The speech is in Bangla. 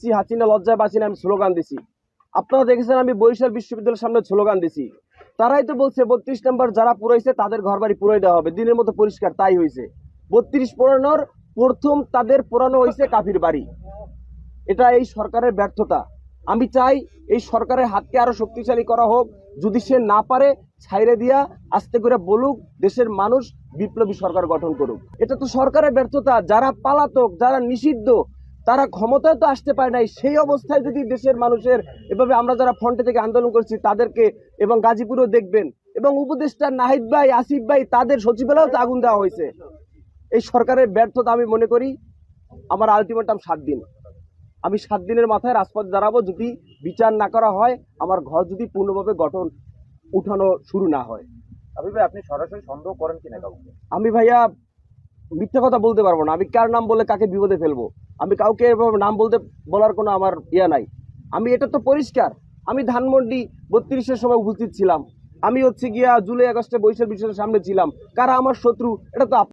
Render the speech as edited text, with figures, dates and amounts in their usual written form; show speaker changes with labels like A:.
A: পিচ্ছি হাসিনা লজ্জায় বাঁচিনা আমি স্লোগান দিছি। আপনারা দেখেছেন আমি বরিশাল বিশ্ববিদ্যালয়ের সামনে স্লোগান দিছি। তারাই তো বলছে ৩২ নম্বর যারা পুরাইছে তাদের ঘরবাড়ি পুরাই দেওয়া হবে, দিনের মতো পরিষ্কার তাই হয়েছে। ৩২ পুরানোর প্রথম তাদের পুরানো হয়েছে কাফির বাড়ি। এটা এই সরকারের ব্যর্থতা। আমি চাই এই সরকারের হাতকে আরো শক্তিশালী করা হোক। যদি সে না পারে ছাইরে দিয়া আস্তে করে বলুক দেশের মানুষ বিপ্লবী সরকার গঠন করুক। এটা তো সরকারের ব্যর্থতা। যারা পালাতক, যারা নিষিদ্ধ, তারা ক্ষমতায় তো আসতে পারে নাই। সেই অবস্থায় যদি দেশের মানুষের এভাবে, আমরা যারা ফ্রন্টে থেকে আন্দোলন করছি তাদেরকে, এবং গাজীপুরেও দেখবেন, এবং উপদেষ্টা নাহিদ ভাই, আসিফ ভাই, তাদের সচিবালয়েও তো আগুন দেওয়া হয়েছে। এই সরকারের ব্যর্থতা আমি মনে করি। আমার আলটিমেটাম 7 দিন। আমি 7 দিনের মাথায় রাজপথে দাঁড়াবো যদি বিচার না করা হয়, আমার ঘর যদি পূর্ণভাবে গঠন উঠানো শুরু না হয়।
B: ভাই আপনি সরাসরি সন্দেহ করেন কিনা কাউকে?
A: আমি ভাইয়া মিথ্যা কথা বলতে পারবো না। আমি কার নাম বলে কাকে বিপদে ফেলবো? আমি কাউকে এভাবে নাম বলার কোনো আমার নাই। আমি এটা তো পরিষ্কার। আমি ধানমন্ডি ৩২-এর সময় উপস্থিত ছিলাম। আমি হচ্ছে গিয়া জুলাই আগস্টে বরিশাল বিশ্ববিদ্যালয়ের সামনে ছিলাম। কারা আমার শত্রু এটা তো